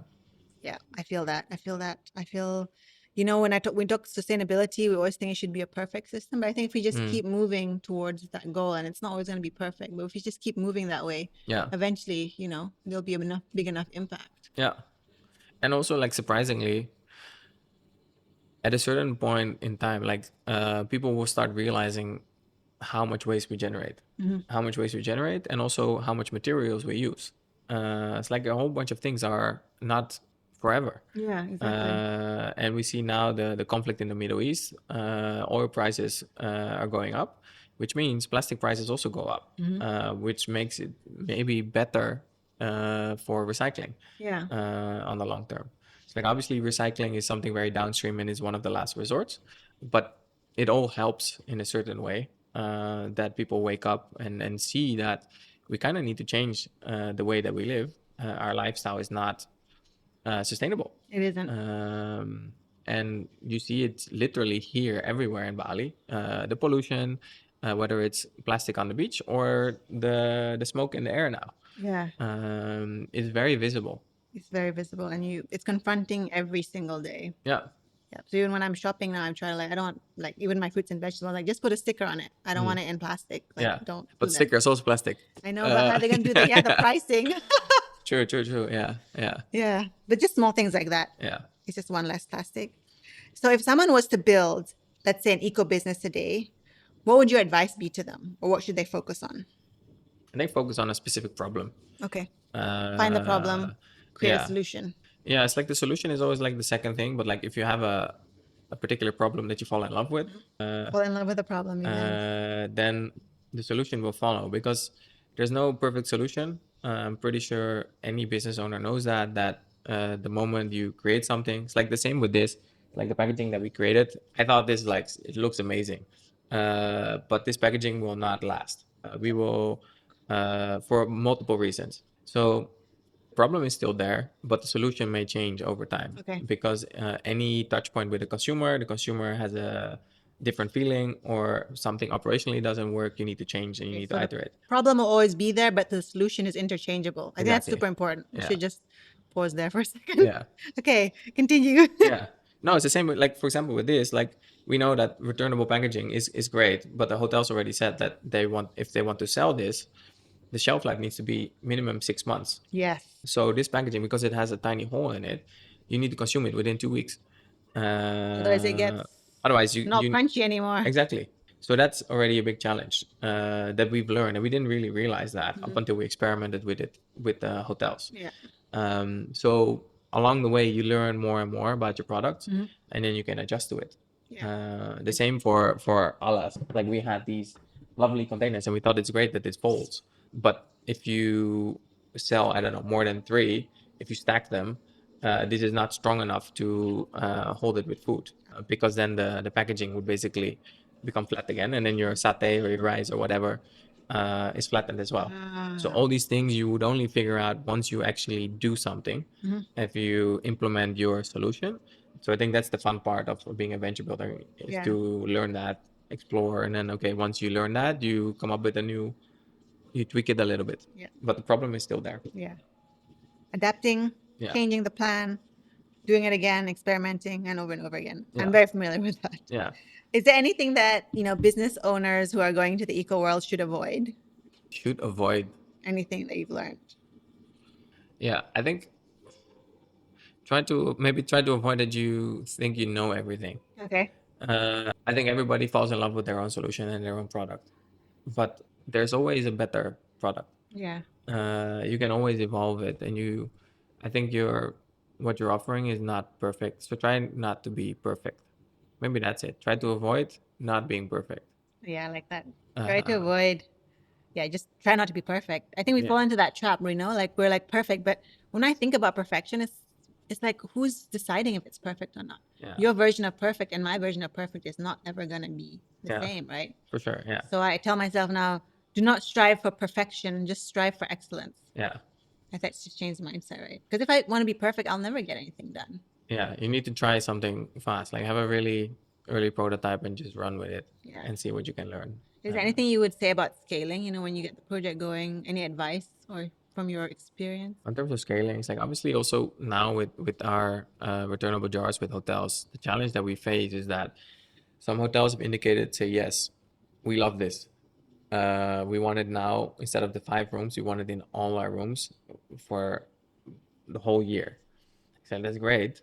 Yeah, I feel that. I feel, when we talk sustainability, we always think it should be a perfect system. But I think if we just keep moving towards that goal, and it's not always going to be perfect, but if we just keep moving that way, eventually, there'll be big enough impact. Yeah. And also, like, surprisingly, at a certain point in time, like, people will start realizing how much waste we generate, and also how much materials we use. It's like a whole bunch of things are not forever. Yeah, exactly. And we see now the conflict in the Middle East. Oil prices are going up, which means plastic prices also go up, which makes it maybe better for recycling. On the long term. It's like, obviously recycling is something very downstream and is one of the last resorts, but it all helps in a certain way, that people wake up and see that we kind of need to change the way that we live. Our lifestyle is not sustainable. It isn't. And you see it literally here everywhere in Bali. The pollution, whether it's plastic on the beach or the smoke in the air now. Yeah. Is very visible. It's very visible, and it's confronting every single day. Yeah. Yeah. So even when I'm shopping now, I'm trying to, I don't like, even my fruits and vegetables, like, just put a sticker on it. I don't want it in plastic. Like, don't. But stickers also plastic. I know, but how are they gonna do that? Yeah, the pricing. True. Yeah. But just small things like that. Yeah. It's just one less plastic. So if someone was to build, let's say, an eco business today, what would your advice be to them, or what should they focus on? And they focus on a specific problem. Okay. Find the problem, create a yeah. solution. Yeah, it's like the solution is always like the second thing, but like if you have a particular problem that you fall in love with, Fall in love with the problem you have. then the solution will follow because there's no perfect solution. I'm pretty sure any business owner knows that the moment you create something, it's like the same with this, like the packaging that we created. I thought this like it looks amazing, but this packaging will not last. We will for multiple reasons. So problem is still there, but the solution may change over time. Okay. Because any touch point with the consumer has a different feeling or something operationally doesn't work, you need to change and you need to So the iterate. problem will always be there, but the solution is interchangeable. I think that's Exactly. super important. We Yeah. should just pause there for a second. Yeah. Okay, continue. Yeah. No, it's the same with, like, for example, with this, like, we know that returnable packaging is great, but the hotels already said that if they want to sell this, the shelf life needs to be minimum 6 months. Yes. So this packaging, because it has a tiny hole in it, you need to consume it within 2 weeks. Otherwise it gets Otherwise, not crunchy anymore. exactly. So that's already a big challenge that we've learned, and we didn't really realize that up until we experimented with it with hotels. Yeah. So along the way, you learn more and more about your product, and then you can adjust to it. Yeah. The same for alas. Like, we had these lovely containers, and we thought it's great that it folds. But if you sell, I don't know, more than 3, if you stack them, this is not strong enough to hold it with food, because then the packaging would basically become flat again, and then your satay or your rice or whatever is flattened as well. So all these things you would only figure out once you actually do something, if you implement your solution. So I think that's the fun part of being a venture builder, is Yeah. to learn that, explore, and then, okay, once you learn that, you come up with you tweak it a little bit. Yeah. But the problem is still there. Yeah. Adapting, Yeah. changing the plan, doing it again, experimenting, and over again. Yeah. I'm very familiar with that. Yeah. Is there anything that, business owners who are going to the eco world should avoid? Should avoid. Anything that you've learned? Yeah, I think try to avoid that you think you know everything. Okay. I think everybody falls in love with their own solution and their own product, but there's always a better product. Yeah. You can always evolve it, and I think what you're offering is not perfect, so try not to be perfect. Maybe that's it. Try to avoid not being perfect. Yeah, I like that. Try to avoid. Yeah, just try not to be perfect. I think we fall into that trap, like we're like perfect, but when I think about perfection, it's like, who's deciding if it's perfect or not? Yeah. Your version of perfect and my version of perfect is not ever gonna be the Yeah. same, right? For sure. Yeah. So I tell myself now, do not strive for perfection, just strive for excellence. Yeah. I think to change the mindset, right? Because if I want to be perfect, I'll never get anything done. Yeah, you need to try something fast, like have a really early prototype and just run with it. Yeah. And see what you can learn. Is there anything you would say about scaling, when you get the project going? Any advice or from your experience? In terms of scaling, it's like, obviously, also now with our returnable jars with hotels, the challenge that we face is that some hotels have indicated, say, yes, we love this. We want it now. Instead of the 5 rooms, we want it in all our rooms for the whole year. So that's great,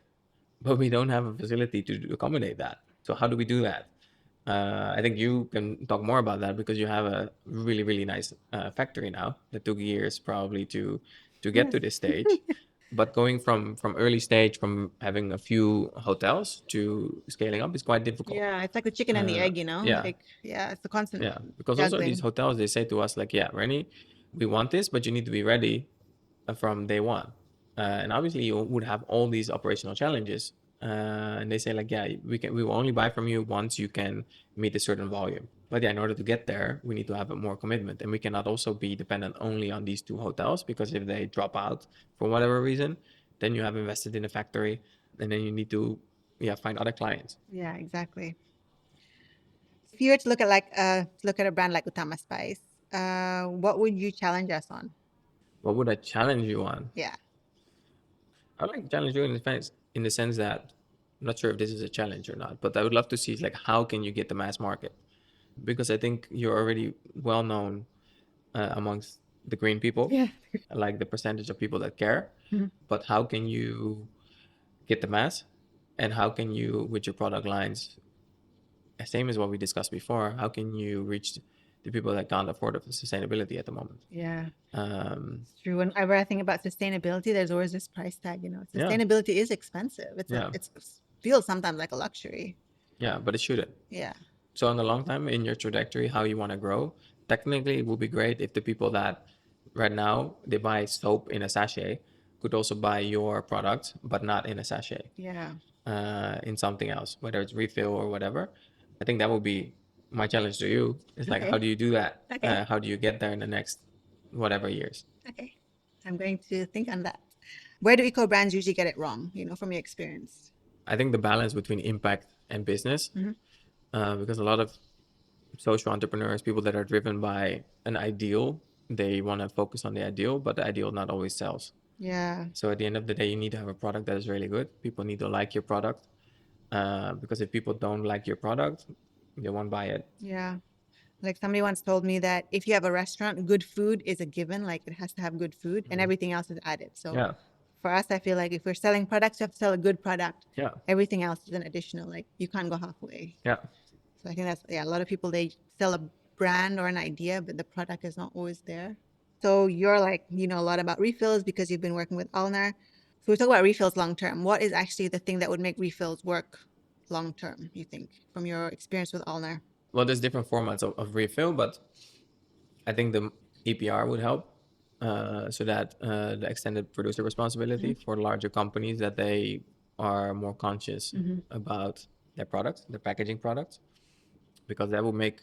but we don't have a facility to accommodate that. So how do we do that? I think you can talk more about that, because you have a really, really nice factory now that took years probably to get to this stage. But going from early stage, from having a few hotels to scaling up, is quite difficult. Yeah, it's like the chicken and the egg, Yeah. Like, yeah, it's a constant. Yeah, because also juggling. these hotels, they say to us, like, yeah, Rennie, we want this, but you need to be ready from day one. And obviously you would have all these operational challenges. And they say, like, yeah, we will only buy from you once you can meet a certain volume. But yeah, in order to get there, we need to have a more commitment, and we cannot also be dependent only on these 2 hotels, because if they drop out for whatever reason, then you have invested in a factory, and then you need to find other clients. Yeah, exactly. If you were to look at a brand like Utama Spice, what would you challenge us on? What would I challenge you on? Yeah. I'd like to challenge you in the sense that, I'm not sure if this is a challenge or not, but I would love to see, like, how can you get the mass market? Because I think you're already well known amongst the green people, like the percentage of people that care. But how can you get the mass, and how can you, with your product lines, same as what we discussed before, how can you reach the people that can't afford sustainability at the moment. Yeah, Um, it's true. Whenever I think about sustainability, there's always this price tag. You know, yeah, sustainability is expensive. yeah, It feels sometimes like a luxury. yeah, but it shouldn't. Yeah, So in the long time, in your trajectory, how you want to grow, technically it would be great if the people that right now they buy soap in a sachet could also buy your product, but not in a sachet, yeah. in something else, whether it's refill or whatever. I think that would be my challenge to you. Is like, how Okay, do you do that? okay, How do you get there in the next whatever years? okay. I'm going to think on that. Where do eco brands usually get it wrong? You know, from your experience. I think the balance between impact and business, Mhm. because a lot of social entrepreneurs, people that are driven by an ideal, they want to focus on the ideal, but the ideal not always sells. Yeah, So at the end of the day, you need to have a product that is really good. People need to like your product, because if people don't like your product, they won't buy it. yeah. Like somebody once told me that if you have a restaurant, good food is a given. Like it has to have good food, and everything else is added. So Yeah, for us, I feel like if we're selling products, you have to sell a good product. yeah, Everything else is an additional. Like you can't go halfway. yeah. So I think that's, yeah, a lot of people, they sell a brand or an idea, but the product is not always there. So you're like, you know a lot about refills because you've been working with Alnar. So we talk about refills long term. What is actually the thing that would make refills work long term, you think, from your experience with Alnar? Well, there's different formats of refill, but I think the EPR would help, so that the extended producer responsibility for larger companies, that they are more conscious about their products, their packaging products, because that will make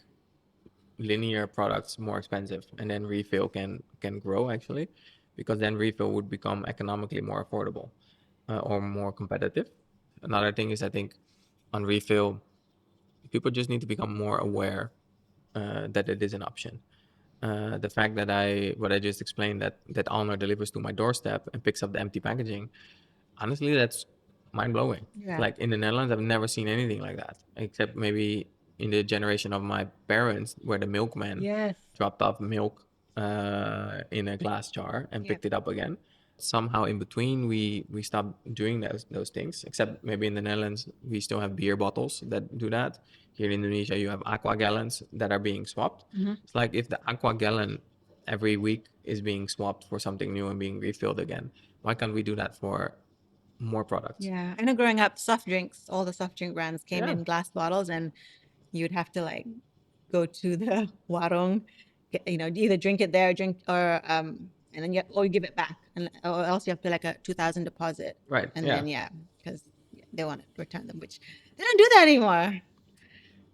linear products more expensive, and then refill can grow actually, because then refill would become economically more affordable, or more competitive. Another thing is, I think, on refill, people just need to become more aware, that it is an option. The fact that what I just explained, that Alner delivers to my doorstep and picks up the empty packaging, honestly, that's mind blowing. Yeah. Like in the Netherlands, I've never seen anything like that, except maybe in the generation of my parents, where the milkman Yes. dropped off milk, in a glass jar and Yep. picked it up again. Somehow in between, we stopped doing those things. Except maybe in the Netherlands, we still have beer bottles that do that. Here in Indonesia, you have aqua gallons that are being swapped. It's like, if the aqua gallon every week is being swapped for something new and being refilled again, why can't we do that for more products? Yeah. I know growing up, soft drinks, all the soft drink brands came Yeah, in glass bottles, and you'd have to like go to the warung, you know, either drink it there, drink or and then or you give it back, and or else you have to pay like a 2,000 deposit, right. and Yeah. then yeah, because they want to return them, which they don't do that anymore.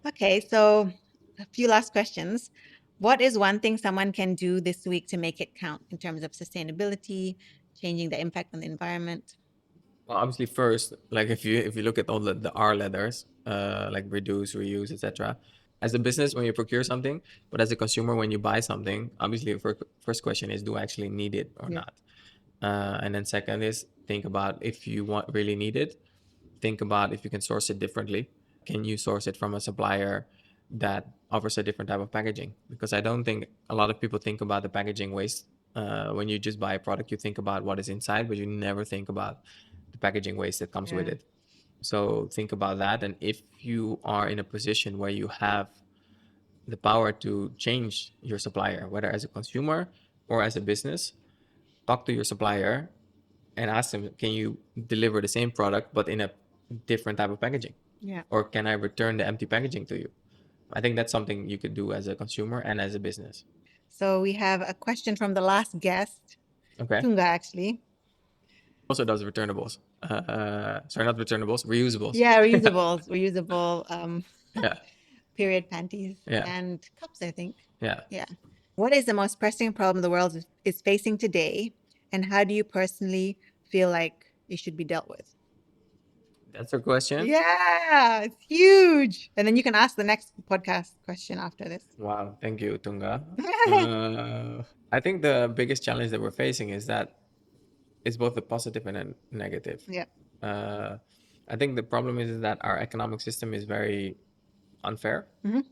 Okay, so a few last questions. What is one thing someone can do this week to make it count in terms of sustainability, changing the impact on the environment? Well, obviously, first, like if you look at all the R letters, like reduce, reuse, etc. As a business, when you procure something, but as a consumer, when you buy something, obviously, your first question is, do I actually need it or Yeah. not? And then second is, think about, if you really need it, think about if you can source it differently. Can you source it from a supplier that offers a different type of packaging? Because I don't think a lot of people think about the packaging waste. When you just buy a product, you think about what is inside, but you never think about the packaging waste that comes with Yeah. it. So think about that. And if you are in a position where you have the power to change your supplier, whether as a consumer or as a business, talk to your supplier and ask them, can you deliver the same product but in a different type of packaging? Yeah. Or can I return the empty packaging to you? I think that's something you could do as a consumer and as a business. So we have a question from the last guest, Okay. Tunga, actually. Also does returnables. Sorry, not returnables, reusables. Yeah, reusable, reusable Yeah. period panties Yeah. and cups, I think. Yeah. Yeah. What is the most pressing problem the world is facing today, and how do you personally feel like it should be dealt with? That's a question. Yeah, it's huge. And then you can ask the next podcast question after this. Wow. Thank you, Tunga. I think the biggest challenge that we're facing is that it's both a positive and a negative. Yeah. Uh, I think the problem is that our economic system is very unfair. Mhm.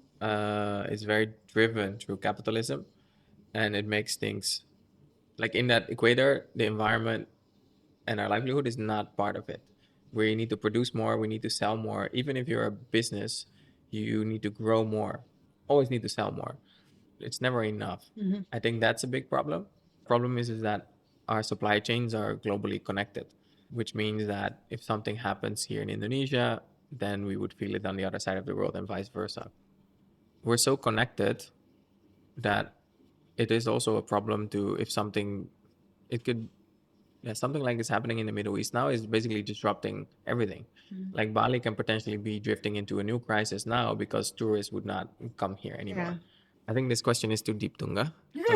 It's very driven through capitalism, and it makes things like, in that equator, the environment and our livelihood is not part of it. We need to produce more, we need to sell more. Even if you're a business, you need to grow more, always need to sell more. it's never enough. Mhm. I think that's a big problem. Problem is that our supply chains are globally connected, which means that if something happens here in Indonesia, then we would feel it on the other side of the world and vice versa. We're so connected that it is also a problem to, if something, it could, yeah, something like this happening in the Middle East now is basically disrupting everything. Like Bali can potentially be drifting into a new crisis now because tourists would not come here anymore. Yeah. I think this question is too deep, Tunga. It's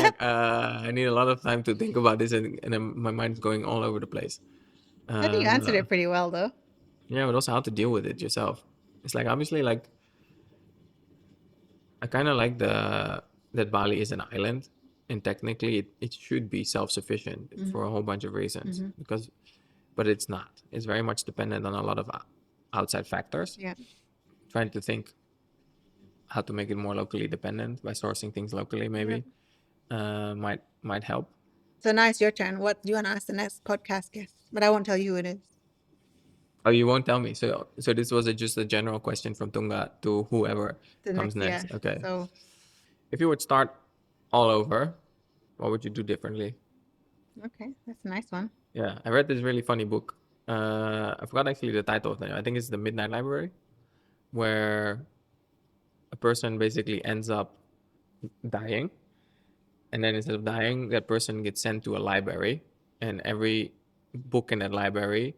like I need a lot of time to think about this, and then my mind's going all over the place. I think you answered Uh, it pretty well, though. yeah, but also how to deal with it yourself. It's like obviously like I kind of like the that Bali is an island, and technically it should be self-sufficient for a whole bunch of reasons because, but it's not. It's very much dependent on a lot of outside factors. Yeah. Trying to think how to make it more locally dependent by sourcing things locally maybe might help. So now it's your turn. What do you want to ask the next podcast guest? But I won't tell you who it is. Oh, you won't tell me. So this was just a general question from Tunga to whoever The comes next, yeah. next. Okay. So, If you would start all over, what would you do differently? okay, that's a nice one. Yeah, I read this really funny book. I forgot actually the title of it. I think it's The Midnight Library, where a person basically ends up dying, and then instead of dying, that person gets sent to a library, and every book in that library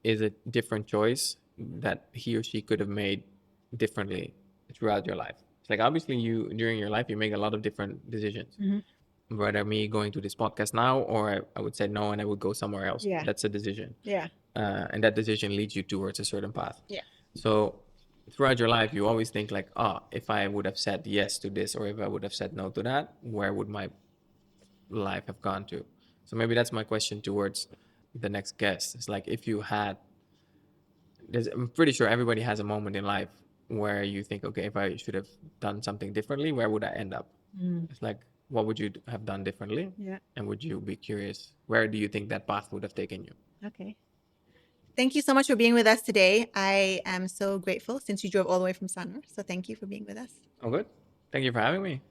is a different choice that he or she could have made differently throughout your life. It's like obviously you during your life you make a lot of different decisions. Whether me going to this podcast now or I would say no and I would go somewhere else. Yeah. That's a decision. Yeah. And that decision leads you towards a certain path. Yeah. So throughout your life, you always think like, if I would have said yes to this or if I would have said no to that, where would my life have gone to? So maybe that's my question towards the next guest. It's like if you had, I'm pretty sure everybody has a moment in life where you think, okay, if I should have done something differently, where would I end up? It's like, what would you have done differently? Yeah. And would you be curious, where do you think that path would have taken you? Okay. Thank you so much for being with us today. I am so grateful since you drove all the way from Sanur. So thank you for being with us. Oh, good. Thank you for having me.